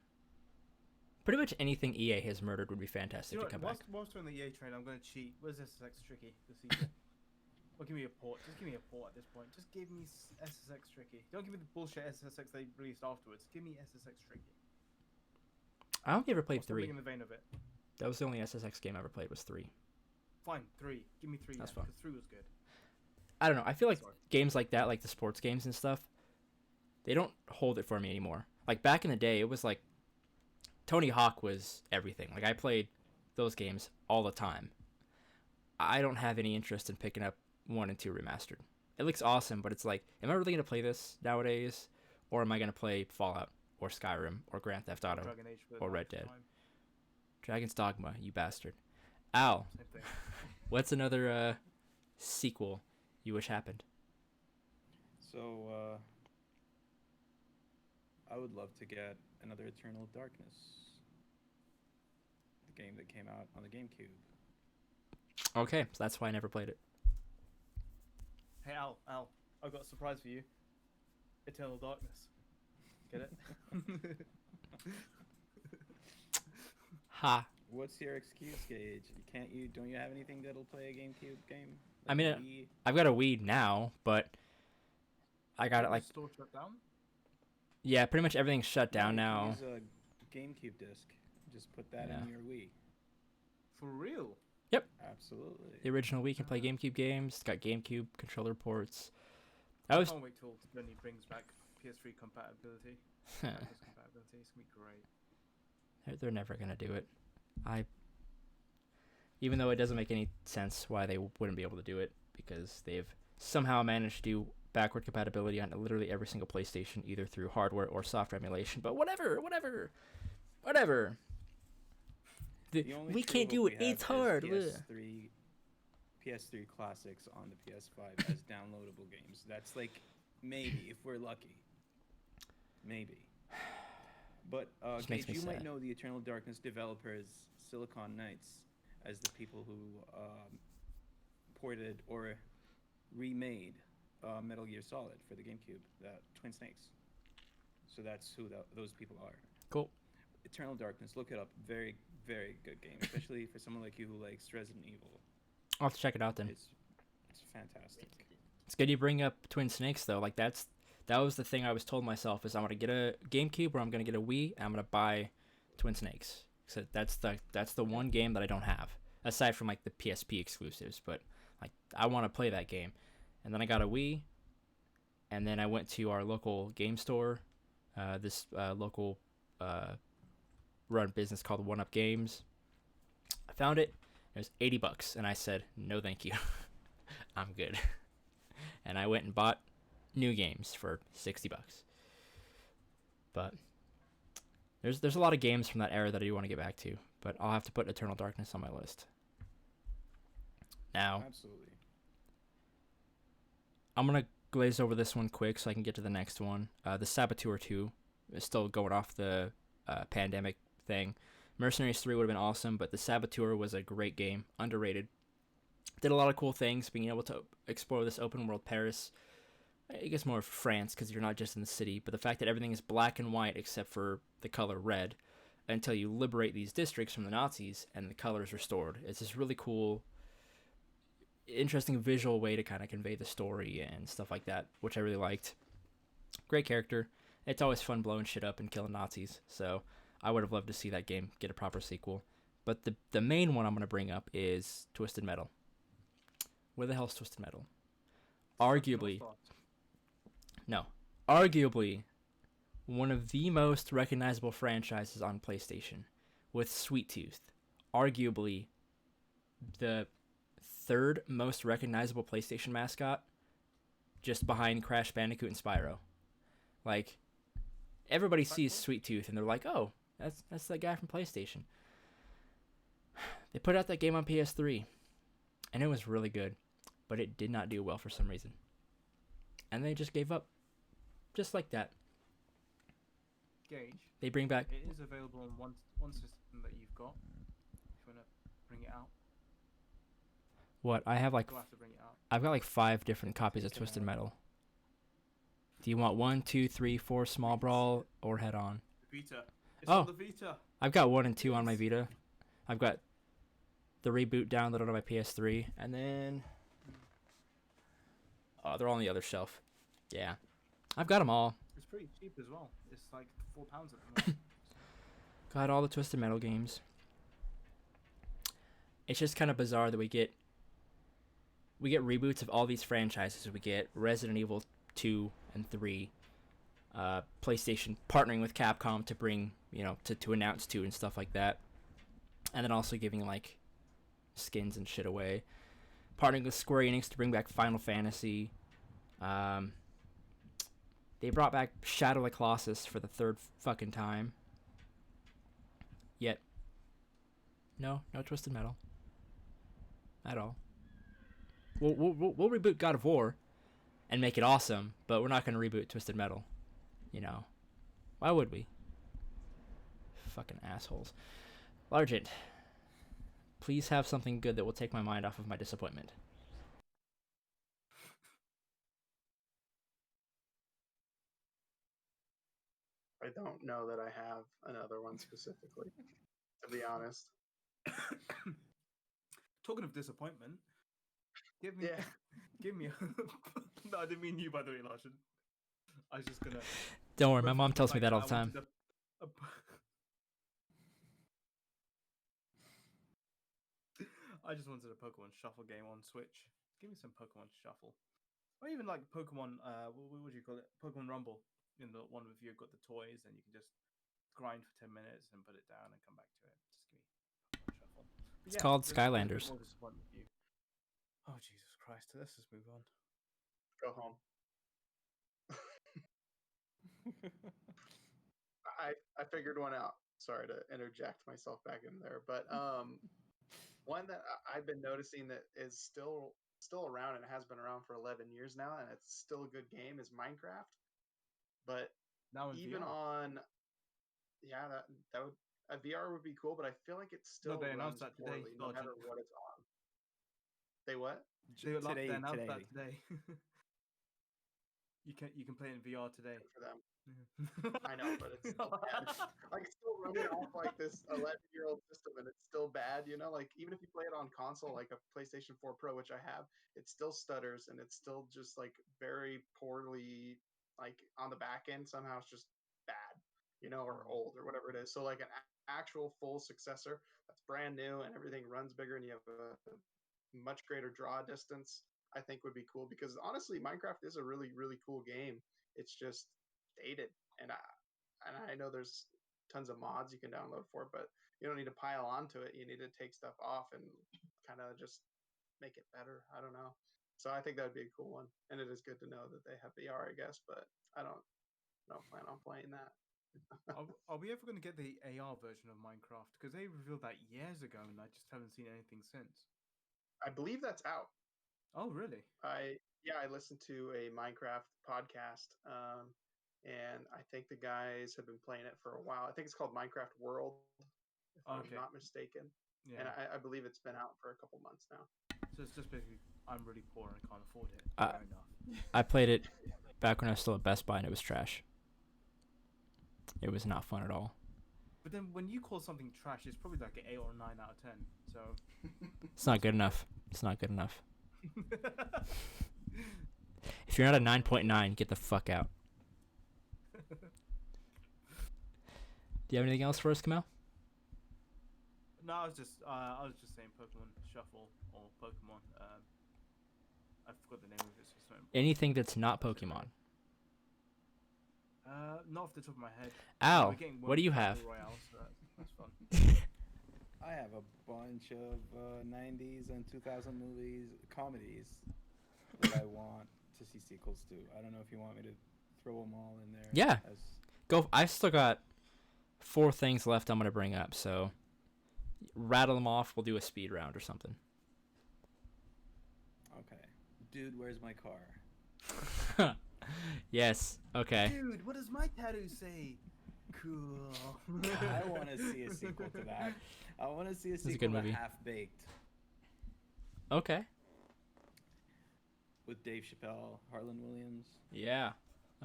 Pretty much anything EA has murdered would be fantastic to come back. Whilst we're on the EA train, I'm going to cheat. Where's SSX Tricky? The sequel. Well, give me a port. Just give me a port at this point. Just give me SSX Tricky. Don't give me the bullshit SSX they released afterwards. Give me SSX Tricky. I only ever played 3. In the vein of it. That was the only SSX game I ever played was 3. Fine, 3. Give me 3. That's fine. Because 3 was good. I don't know. I feel like games like that, like the sports games and stuff, they don't hold it for me anymore. Like back in the day, it was like Tony Hawk was everything. Like I played those games all the time. I don't have any interest in picking up 1 and 2 remastered. It looks awesome, but it's like, am I really going to play this nowadays? Or am I going to play Fallout or Skyrim or Grand Theft Auto or Red Dead? Dragon's Dogma, you bastard. Al, what's another sequel you wish happened? So, I would love to get another Eternal Darkness. The game that came out on the Gamecube. Okay, so that's why I never played it. Hey, Al, I've got a surprise for you. Eternal Darkness. Get it? Ha. What's your excuse, Gage? Don't you have anything that'll play a GameCube game? I mean, I've got a Wii now, but I got it like... Store shut down? Yeah, pretty much everything's shut down now. Use a GameCube disc. Just put that in your Wii. For real? Yep. Absolutely. The original Wii can play GameCube games. It's got GameCube controller ports. I can't wait till when he brings back PS3 compatibility. Compatibility. It's gonna be great. They're never gonna do it. Even though it doesn't make any sense why they wouldn't be able to do it, because they've somehow managed to do backward compatibility on literally every single PlayStation, either through hardware or software emulation. But whatever. We can't do it. It's hard. PS3 classics on the PS5 as downloadable games. That's like maybe if we're lucky. Maybe. But Gage, you might know the Eternal Darkness developers, Silicon Knights, as the people who ported or remade Metal Gear Solid for the GameCube, Twin Snakes. So that's who those people are. Cool. Eternal Darkness, look it up. Very, very good game, especially for someone like you who likes Resident Evil. I'll have to check it out then. It's fantastic. It's good you bring up Twin Snakes though. Like that was the thing I was told myself is I'm gonna get a GameCube or I'm gonna get a Wii and I'm gonna buy Twin Snakes. So that's the one game that I don't have aside from like the PSP exclusives. But like I want to play that game, and then I got a Wii, and then I went to our local game store, this local run business called One Up Games. I found it. It was $80, and I said no, thank you. I'm good. And I went and bought new games for $60. But there's a lot of games from that era that I do want to get back to, but I'll have to put Eternal Darkness on my list. Now, absolutely. I'm gonna glaze over this one quick so I can get to the next one. The Saboteur 2 is still going off the pandemic thing. Mercenaries 3 would have been awesome, but the Saboteur was a great game, underrated. Did a lot of cool things, being able to explore this open world Paris. I guess more of France, because you're not just in the city, but the fact that everything is black and white except for the color red, until you liberate these districts from the Nazis and the color is restored. It's this really cool, interesting visual way to kind of convey the story and stuff like that, which I really liked. Great character. It's always fun blowing shit up and killing Nazis, so I would have loved to see that game get a proper sequel. But the main one I'm going to bring up is Twisted Metal. Where the hell's Twisted Metal? Arguably one of the most recognizable franchises on PlayStation, with Sweet Tooth. Arguably the third most recognizable PlayStation mascot, just behind Crash Bandicoot and Spyro. Like, everybody sees Sweet Tooth and they're like, oh, that's that guy from PlayStation. They put out that game on PS3, and it was really good, but it did not do well for some reason. And they just gave up, just like that. Gage. They bring back. It is available on one system that you've got. If you want to bring it out. What? I have like. You'll have to bring it out. I've got like 5 different copies of Twisted Metal. Do you want 1, 2, 3, 4 Small Brawl or Head On? Vita. It's on the Vita. I've got 1 and 2 on my Vita. I've got the reboot downloaded on my PS3, and then they're all on the other shelf. Yeah, I've got them all. It's pretty cheap as well. It's like £4 at the moment. Got all the Twisted Metal games. It's just kind of bizarre that we get reboots of all these franchises. We get Resident Evil 2 and 3. PlayStation partnering with Capcom to bring, to announce 2 and stuff like that. And then also giving like skins and shit away. Partnering with Square Enix to bring back Final Fantasy. They brought back Shadow of the Colossus for the 3rd fucking time. Yet, no Twisted Metal. At all. We'll reboot God of War and make it awesome, but we're not going to reboot Twisted Metal. Why would we? Fucking assholes. Largent, please have something good that will take my mind off of my disappointment. I don't know that I have another one specifically, to be honest. Talking of disappointment, give me No, I didn't mean you, by the way, Largent. I was just gonna. Don't worry, my mom tells me that all the time. I just wanted a Pokemon Shuffle game on Switch. Give me some Pokemon Shuffle, or even like Pokemon. What would you call it? Pokemon Rumble. In the one with you got the toys, and you can just grind for 10 minutes and put it down and come back to it. Just give me Pokemon Shuffle. It's called Skylanders. Oh Jesus Christ! Let's just move on. Go home. I figured one out. Sorry to interject myself back in there, but one that I've been noticing that is still around and has been around for 11 years now, and it's still a good game, is Minecraft. But now even VR. that would VR would be cool, but I feel like it still they runs announced that poorly, today, no matter what it's on. They what? They announced that today. You can play it in VR today. Good for them. I know, but it's still bad. Like, it's still running off like this 11-year-old system, and it's still bad. Like even if you play it on console, like a PlayStation 4 Pro, which I have, it still stutters, and it's still just like very poorly. Like on the back end, somehow it's just bad, or old or whatever it is. So like an actual full successor that's brand new and everything runs bigger, and you have a much greater draw distance, I think would be cool, because honestly, Minecraft is a really, really cool game. It's just dated, and I know there's tons of mods you can download for it, but you don't need to pile onto it. You need to take stuff off and kind of just make it better. I don't know. So I think that would be a cool one, and it is good to know that they have VR, I guess, but I don't plan on playing that. Are we ever going to get the AR version of Minecraft? Because they revealed that years ago, and I just haven't seen anything since. I believe that's out. Oh, really? I listened to a Minecraft podcast, and I think the guys have been playing it for a while. I think it's called Minecraft World, if I'm not mistaken. Yeah. And I believe it's been out for a couple months now. So it's just basically, I'm really poor and can't afford it. Fair enough. I played it back when I was still at Best Buy, and it was trash. It was not fun at all. But then when you call something trash, it's probably like an 8 or 9 out of 10. So it's not good enough. It's not good enough. If you're not a 9.9, get the fuck out. Do you have anything else for us, Kumail? No, I was just saying Pokemon Shuffle or Pokemon. I forgot the name of it. Anything that's not Pokemon. Not off the top of my head. Al, what do you have? Royale, so that's fun. I have a bunch of 90s and 2000 movies, comedies that I want to see sequels to. I don't know if you want me to throw them all in there. Yeah. Go. I've still got 4 things left I'm going to bring up, so rattle them off. We'll do a speed round or something. Okay. Dude, where's my car? Yes. Okay. Dude, what does my tattoo say? Cool. I want to see a sequel to that. I want to see a a sequel good to movie. Half-Baked Okay. with Dave Chappelle, Harlan Williams. Yeah.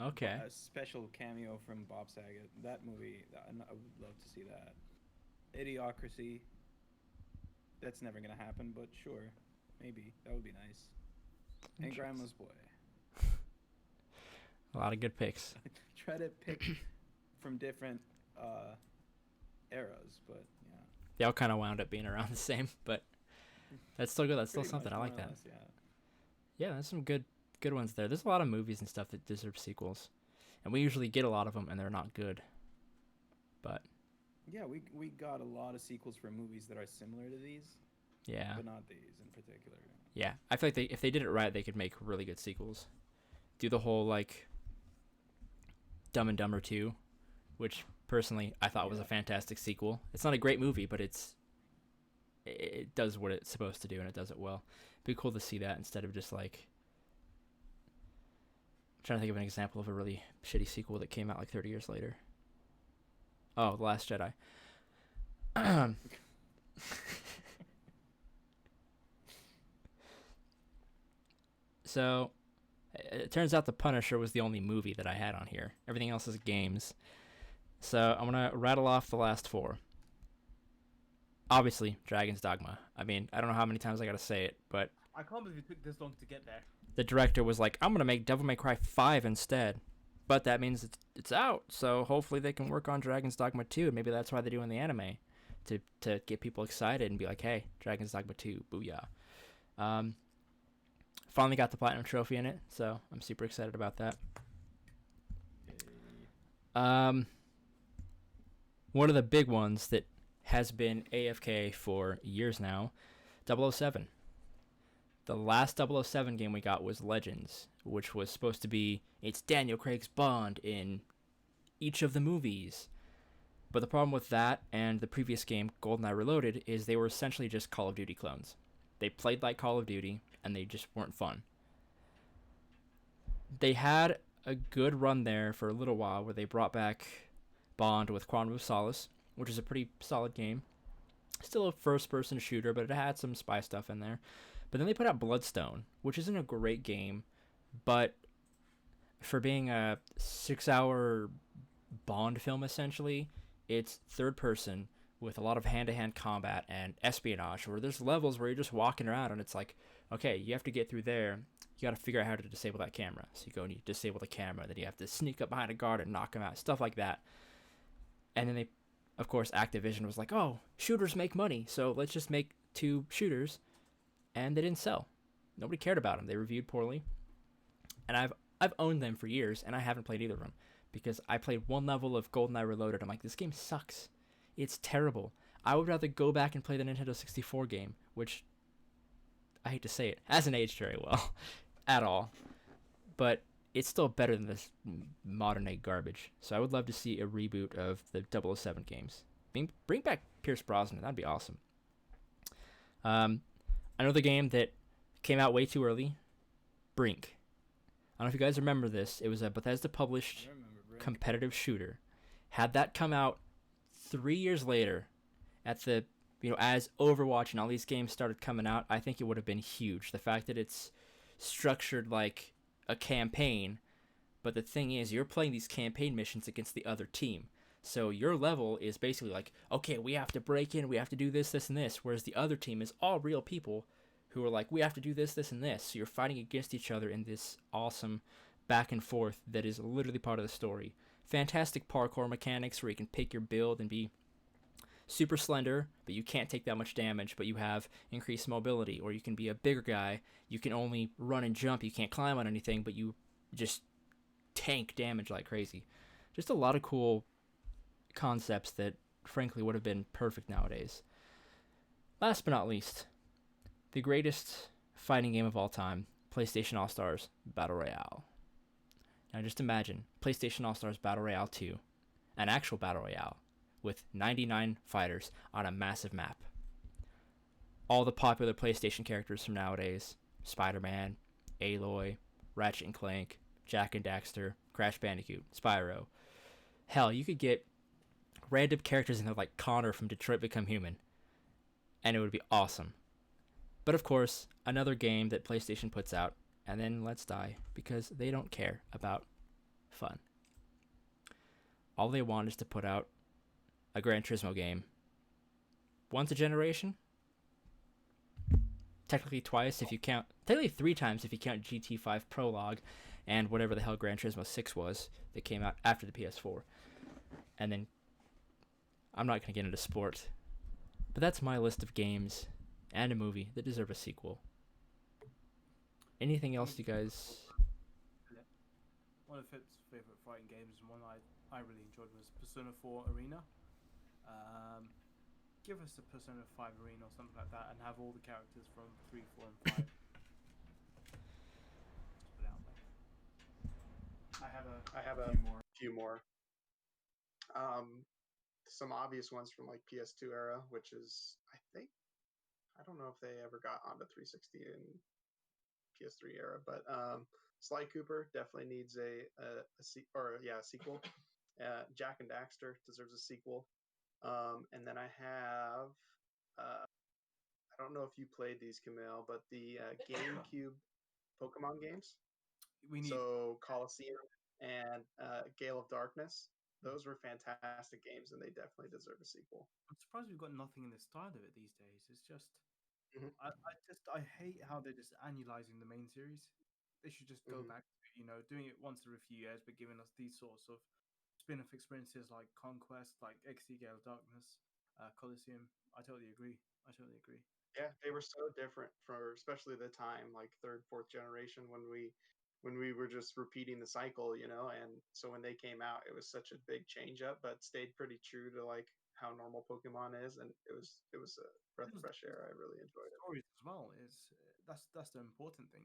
Okay. A special cameo from Bob Saget. That movie, I would love to see that. Idiocracy. That's never going to happen, but sure. Maybe. That would be nice. And Grandma's Boy. A lot of good picks. Try to pick from different eras, but yeah. They all kind of wound up being around the same, but that's still good. That's still Pretty something. much, I like more or that. less, yeah. Yeah, there's some good ones there. There's a lot of movies and stuff that deserve sequels, and we usually get a lot of them, and they're not good. But Yeah, we got a lot of sequels for movies that are similar to these, yeah, but not these in particular. yeah, I feel like if they did it right, they could make really good sequels. Do the whole like Dumb and Dumber 2, which personally I thought was a fantastic sequel. It's not a great movie, but it does what it's supposed to do, and it does it well. It'd be cool to see that instead of just like. I'm trying to think of an example of a really shitty sequel that came out like 30 years later. Oh, The Last Jedi. So, it turns out The Punisher was the only movie that I had on here. Everything else is games. So, I'm going to rattle off the last 4. Obviously, Dragon's Dogma. I mean, I don't know how many times I got to say it, but I can't believe it took this long to get there. the director was like, I'm going to make Devil May Cry 5 instead. But that means it's out, so hopefully they can work on Dragon's Dogma 2, and maybe that's why they're doing the anime, to get people excited and be like, hey, Dragon's Dogma 2, booyah. Finally got the Platinum Trophy in it, so I'm super excited about that. One of the big ones that has been AFK for years now, 007. The last 007 game we got was Legends, which was supposed to be, it's Daniel Craig's Bond in each of the movies. But the problem with that and the previous game, GoldenEye Reloaded, is they were essentially just Call of Duty clones. They played like Call of Duty, and they just weren't fun. They had a good run there for a little while where they brought back Bond with Quantum of Solace, which is a pretty solid game. Still a first-person shooter, but it had some spy stuff in there. But then they put out Bloodstone, which isn't a great game, but for being a 6-hour Bond film, essentially, it's third-person with a lot of hand-to-hand combat and espionage, where there's levels where you're just walking around, and it's like, okay, you have to get through there. You got to figure out how to disable that camera. So you go and you disable the camera, then you have to sneak up behind a guard and knock him out, stuff like that. And then they, of course, Activision was like, oh, shooters make money, so let's just make 2 shooters. And they didn't sell. Nobody cared about them. They reviewed poorly. And I've owned them for years, and I haven't played either of them. Because I played one level of GoldenEye Reloaded. I'm like, this game sucks. It's terrible. I would rather go back and play the Nintendo 64 game, which, I hate to say it, hasn't aged very well at all. But it's still better than this modern-day garbage. So I would love to see a reboot of the 007 games. Bring back Pierce Brosnan. That'd be awesome. Another game that came out way too early, Brink. I don't know if you guys remember this. It was a Bethesda-published competitive shooter. Had that come out 3 years later, at the as Overwatch and all these games started coming out, I think it would have been huge. The fact that it's structured like a campaign, but the thing is, you're playing these campaign missions against the other team. So your level is basically like, okay, we have to break in, we have to do this, this, and this. Whereas the other team is all real people who are like, we have to do this, this, and this. So you're fighting against each other in this awesome back and forth that is literally part of the story. Fantastic parkour mechanics where you can pick your build and be super slender, but you can't take that much damage, but you have increased mobility. Or you can be a bigger guy, you can only run and jump, you can't climb on anything, but you just tank damage like crazy. Just a lot of cool concepts that frankly would have been perfect nowadays. Last but not least, the greatest fighting game of all time, PlayStation All-Stars Battle Royale. Now just imagine PlayStation All-Stars Battle Royale 2, an actual Battle Royale, with 99 fighters on a massive map. All the popular PlayStation characters from nowadays, Spider-Man, Aloy, Ratchet and Clank, Jak and Daxter, Crash Bandicoot, Spyro. Hell, you could get random characters in there like Connor from Detroit Become Human, and it would be awesome. But of course, another game that PlayStation puts out and then lets die because they don't care about fun. All they want is to put out a Gran Turismo game once a generation. Technically twice if you count, technically 3 times if you count GT5 Prologue and whatever the hell Gran Turismo 6 was that came out after the PS4. And then, I'm not going to get into sport, but that's my list of games and a movie that deserve a sequel. Anything else you guys... One of Phip's favourite fighting games and one I really enjoyed was Persona 4 Arena. Give us a Persona 5 Arena or something like that and have all the characters from 3, 4 and 5. Just put it out there. I have a few more. Some obvious ones from like PS2 era, which is I don't know if they ever got onto 360 and PS3 era, but Sly Cooper definitely needs a sequel. Jak and Daxter deserves a sequel. And then I have I don't know if you played these, Kumail, but the GameCube Pokemon games. So Colosseum and Gale of Darkness. Those were fantastic games, and they definitely deserve a sequel. I'm surprised we've got nothing in the style of it these days. It's just, I hate how they're just annualizing the main series. They should just go back to, doing it once every few years, but giving us these sorts of spin-off experiences like Conquest, like XD Gale of Darkness, Colosseum. I totally agree. Yeah, they were so different for especially the time, like 3rd, 4th generation when we were just repeating the cycle, and so when they came out, it was such a big change up, but stayed pretty true to like how normal Pokemon is, and it was a breath of fresh air. I really enjoyed it. Stories as well is that's the important thing.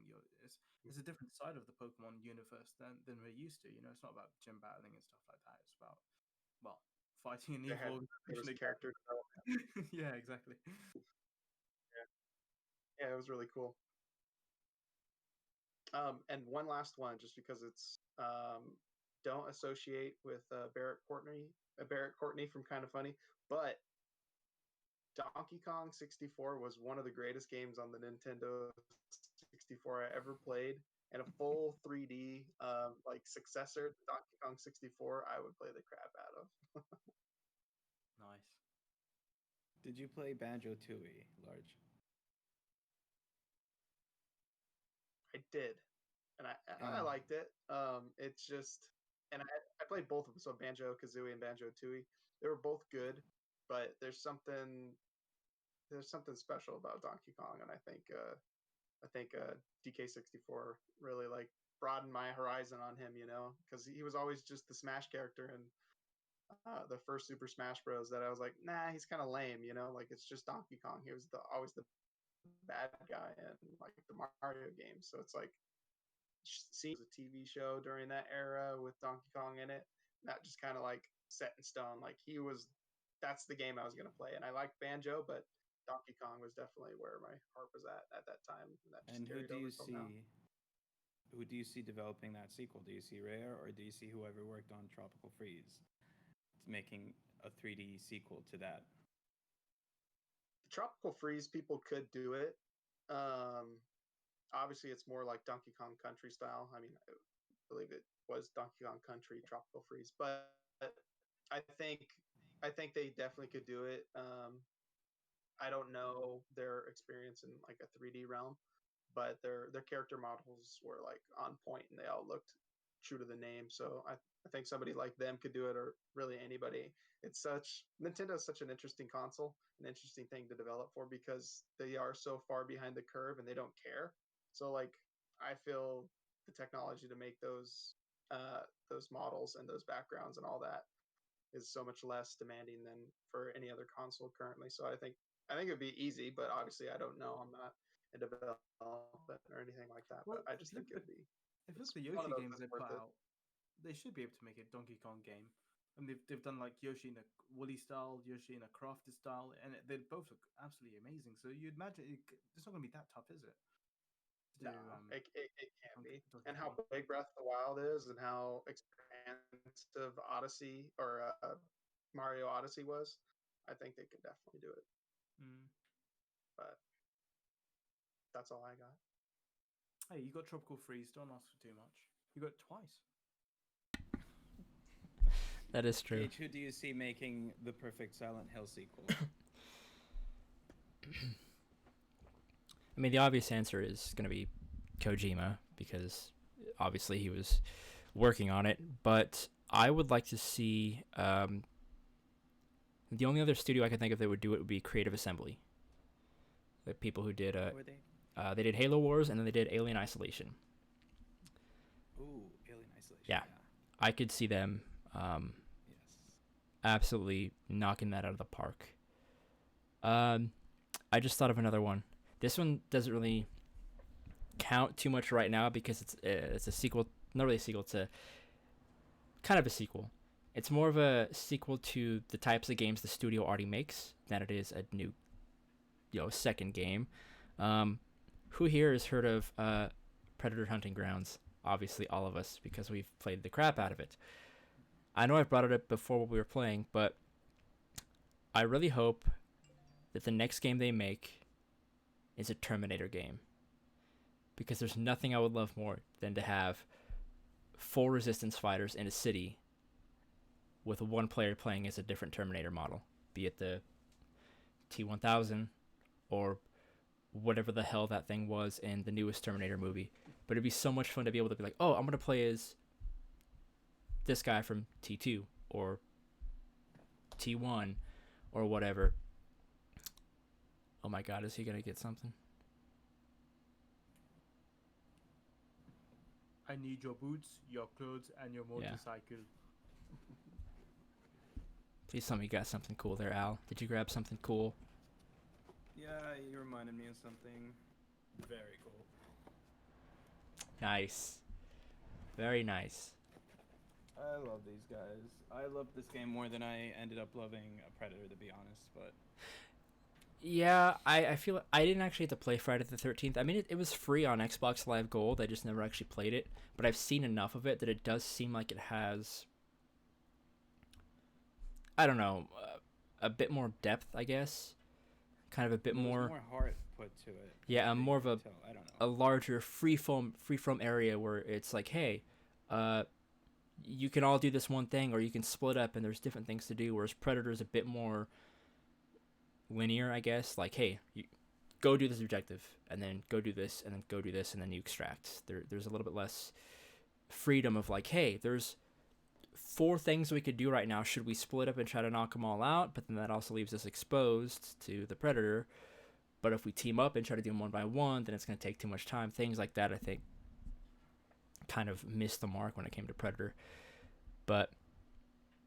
It's a different side of the Pokemon universe than we're used to. It's not about gym battling and stuff like that. It's about fighting an evil character development. Yeah, exactly. Yeah, it was really cool. And one last one, just because it's don't associate with Barrett Courtney from Kind of Funny, but Donkey Kong 64 was one of the greatest games on the Nintendo 64 I ever played, and a full 3D like successor to Donkey Kong 64, I would play the crap out of. Nice. Did you play Banjo-Tooie, Large? I did, and I liked it. It's just, and I played both of them, so Banjo-Kazooie and Banjo-Tooie. They were both good, but there's something special about Donkey Kong, and I think DK64 really like broadened my horizon on him, because he was always just the Smash character in the first Super Smash Bros. That I was like, nah, he's kind of lame, like it's just Donkey Kong. He was always the bad guy in like the Mario games, so it's like seeing a TV show during that era with Donkey Kong in it, that just kind of like set in stone. Like that's the game I was gonna play, and I liked Banjo, but Donkey Kong was definitely where my heart was at that time. And who do you see developing that sequel? Do you see Rare, or do you see whoever worked on Tropical Freeze making a 3D sequel to that? The Tropical Freeze people could do it. Obviously, it's more like Donkey Kong Country style. I mean, I believe it was Donkey Kong Country Tropical Freeze, but I think they definitely could do it. I don't know their experience in like a 3D realm, but their character models were like on point, and they all looked true to the name. So I think somebody like them could do it, or really anybody. Nintendo is such an interesting console, an interesting thing to develop for, because they are so far behind the curve and they don't care. So like I feel the technology to make those models and those backgrounds and all that is so much less demanding than for any other console currently. So I think it'd be easy, but obviously I don't know. I'm not in development or anything like that. But I just think it'd be. If you look at the Yoshi games they put out, they should be able to make a Donkey Kong game. And they've done like Yoshi in a woolly style, Yoshi in a crafted style, and they both look absolutely amazing. So you'd imagine it's not going to be that tough, is it? No, it can't be. Donkey And how Kong. big Breath of the Wild is, and how expansive Odyssey or Mario Odyssey was, I think they could definitely do it. But that's all I got. Hey, you got Tropical Freeze. Don't ask for too much. You got it twice. That is true. Gage, who do you see making the perfect Silent Hill sequel? I mean, the obvious answer is going to be Kojima, because obviously he was working on it. But I would like to see... the only other studio I can think of that would do it would be Creative Assembly. The people who did... they did Halo Wars, and then they did Alien Isolation. Ooh, Alien Isolation. Yeah. I could see them absolutely knocking that out of the park. I just thought of another one. This one doesn't really count too much right now because it's a sequel, not really a sequel, it's a kind of a sequel. It's more of a sequel to the types of games the studio already makes than it is a new, second game. Who here has heard of Predator Hunting Grounds? Obviously all of us, because we've played the crap out of it. I know I've brought it up before when we were playing, but I really hope that the next game they make is a Terminator game. Because there's nothing I would love more than to have 4 Resistance fighters in a city with one player playing as a different Terminator model. Be it the T-1000 or whatever the hell that thing was in the newest Terminator movie. But it'd be so much fun to be able to be like, oh, I'm going to play as this guy from T2 or T1 or whatever. Oh my god, is he going to get something? I need your boots, your clothes, and your motorcycle. Please tell me you got something cool there, Al. Did you grab something cool? Yeah, you reminded me of something very cool. Nice. Very nice. I love these guys. I love this game more than I ended up loving Predator, to be honest, but... Yeah, I feel I didn't actually get to play Friday the 13th. I mean, it was free on Xbox Live Gold. I just never actually played it. But I've seen enough of it that it does seem like it has... I don't know, a bit more depth, I guess. Kind of a bit more heart put to it. Yeah, more of I don't know. a larger freeform area where it's like, hey, you can all do this one thing, or you can split up and there's different things to do. Whereas Predator's a bit more linear, I guess. Like, hey, you go do this objective, and then go do this, and then go do this, and then you extract. There's a little bit less freedom of like, hey, there's 4 things we could do right now. Should we split up and try to knock them all out? But then that also leaves us exposed to the Predator. But if we team up and try to do them one by one, then it's going to take too much time. Things like that, I think, kind of missed the mark when it came to Predator. But,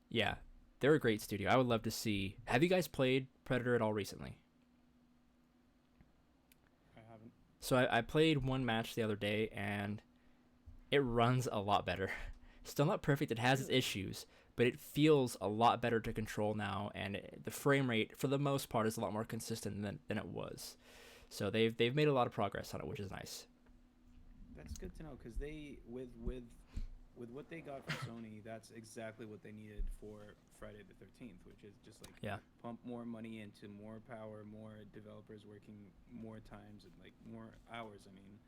yeah, they're a great studio. I would love to see... Have you guys played Predator at all recently? I haven't. So I played one match the other day, and it runs a lot better. Still not perfect. It has its issues, but it feels a lot better to control now, and the frame rate, for the most part, is a lot more consistent than it was. So they've made a lot of progress on it, which is nice. That's good to know, because they with what they got from Sony, that's exactly what they needed for Friday the 13th, which is just like pump more money into more power, more developers working more times and like more hours. I mean,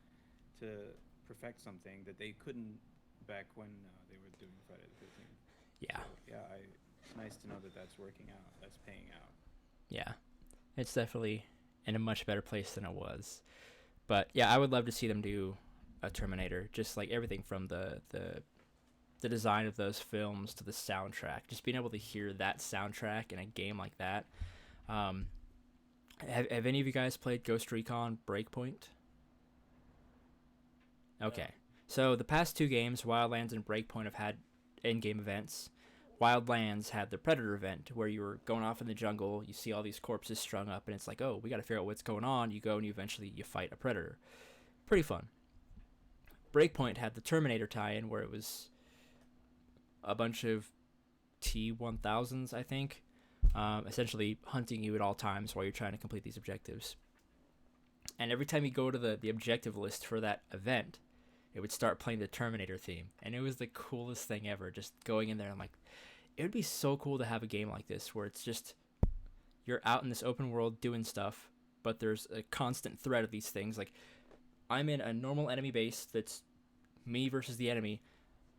to perfect something that they couldn't back when they were doing Friday the 13th. Yeah. So, yeah, it's nice to know that that's working out. That's paying out. Yeah. It's definitely in a much better place than it was. But, yeah, I would love to see them do a Terminator. Just, like, everything from the design of those films to the soundtrack. Just being able to hear that soundtrack in a game like that. Have any of you guys played Ghost Recon Breakpoint? Okay. Yeah. So the past 2 games, Wildlands and Breakpoint, have had in-game events. Wildlands had the Predator event, where you were going off in the jungle, you see all these corpses strung up, and it's like, oh, we got to figure out what's going on. You go and you eventually fight a Predator. Pretty fun. Breakpoint had the Terminator tie-in, where it was a bunch of T-1000s, I think, essentially hunting you at all times while you're trying to complete these objectives. And every time you go to the objective list for that event, it would start playing the Terminator theme. And it was the coolest thing ever, just going in there. I'm like, it would be so cool to have a game like this where it's just, you're out in this open world doing stuff, but there's a constant threat of these things. Like, I'm in a normal enemy base that's me versus the enemy,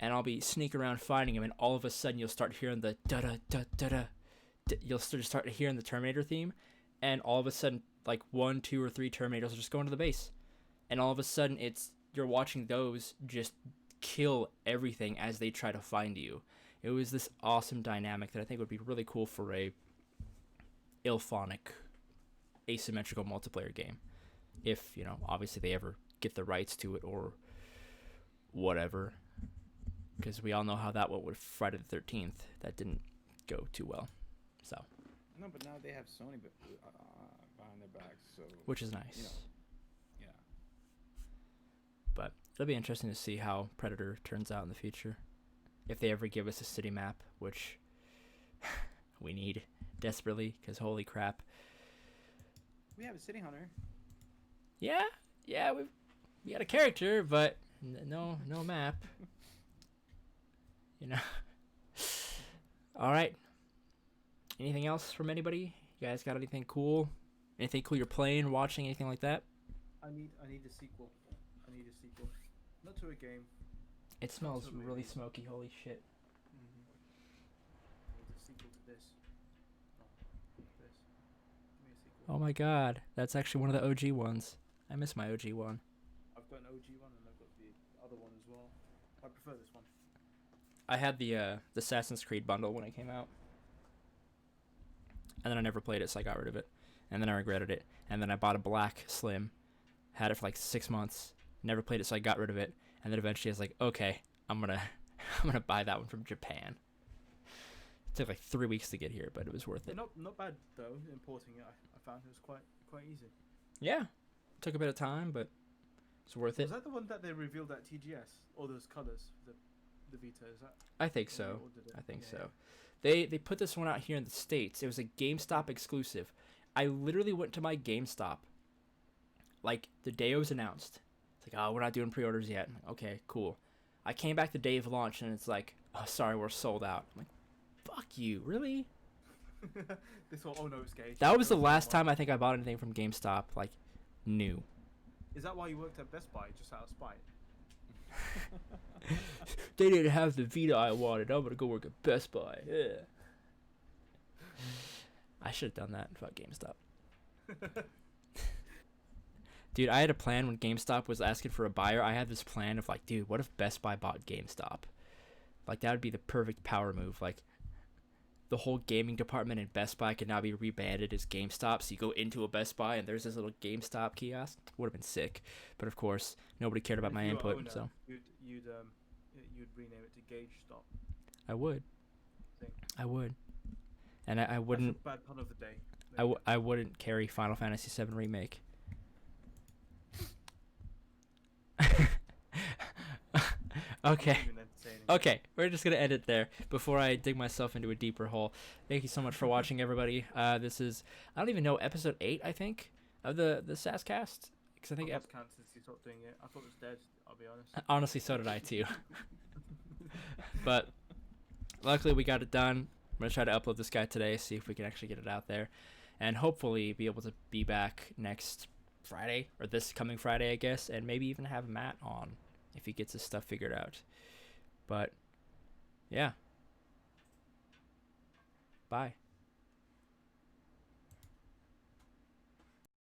and I'll be sneaking around fighting him, and all of a sudden you'll start hearing the da-da-da-da-da. You'll start hearing the Terminator theme, and all of a sudden, like 1, 2, or 3 Terminators will just go into the base. And all of a sudden, you're watching those just kill everything as they try to find you. It was this awesome dynamic that I think would be really cool for a ilphonic, asymmetrical multiplayer game. If, obviously they ever get the rights to it or whatever. Because we all know how that went with Friday the 13th. That didn't go too well. So. No, but now they have Sony behind their backs, so. Which is nice. Yeah. But it'll be interesting to see how Predator turns out in the future. If they ever give us a city map, which we need desperately, because holy crap. We have a City Hunter. Yeah, we got a character, but no map. All right. Anything else from anybody? You guys got anything cool? Anything cool you're playing, watching, anything like that? I need a sequel. Not to a game. It smells really smoky. Holy shit. I need a sequel to this. Give me a sequel. Oh my god, that's actually one of the OG ones. I miss my OG one. I've got an OG one and I've got the other one as well. I prefer this one. I had the Assassin's Creed bundle when it came out. And then I never played it, so I got rid of it. And then I regretted it. And then I bought a black Slim. Had it for like 6 months. Never played it, so I got rid of it. And then eventually I was like, okay, I'm gonna buy that one from Japan. It took like 3 weeks to get here, but it was worth it. Not bad though. Importing it, I found it was quite easy. Yeah, took a bit of time, but it's worth it. Was that the one that they revealed at TGS? All those colors, the Vita, is that? I think so. I think so. They put this one out here in the States. It was a GameStop exclusive. I literally went to my GameStop like the day it was announced. It's like, oh, we're not doing pre-orders yet. Like, okay, cool. I came back the day of launch and it's like, oh, sorry, we're sold out. I'm like, fuck you, really? This one, oh no, it's Gage. That was the last time I think I bought anything from GameStop, like, new. Is that why you worked at Best Buy, just out of spite? They didn't have the Vita I wanted. I'm gonna go work at Best Buy. Yeah. I should have done that. Fuck GameStop. Dude, I had a plan when GameStop was asking for a buyer. I had this plan of like, dude, what if Best Buy bought GameStop? Like, that would be the perfect power move. Like, the whole gaming department in Best Buy could now be rebranded as GameStop. So you go into a Best Buy and there's this little GameStop kiosk. Would have been sick. But of course, nobody cared about my input. Owner, so you'd rename it to Gage Stop. I would. I would. And I wouldn't. That's a bad pun of the day. I wouldn't carry Final Fantasy VII Remake. Okay, we're just gonna end it there before I dig myself into a deeper hole. Thank you so much for watching, everybody. This is, I don't even know, episode 8, I think, of the Sass cast. Because I think since you stopped doing it. I thought it was dead. I'll be honest. Honestly, so did I too. But luckily, we got it done. I'm gonna try to upload this guy today, see if we can actually get it out there, and hopefully be able to be back next Friday or this coming Friday, I guess, and maybe even have Matt on if he gets his stuff figured out. But yeah, bye.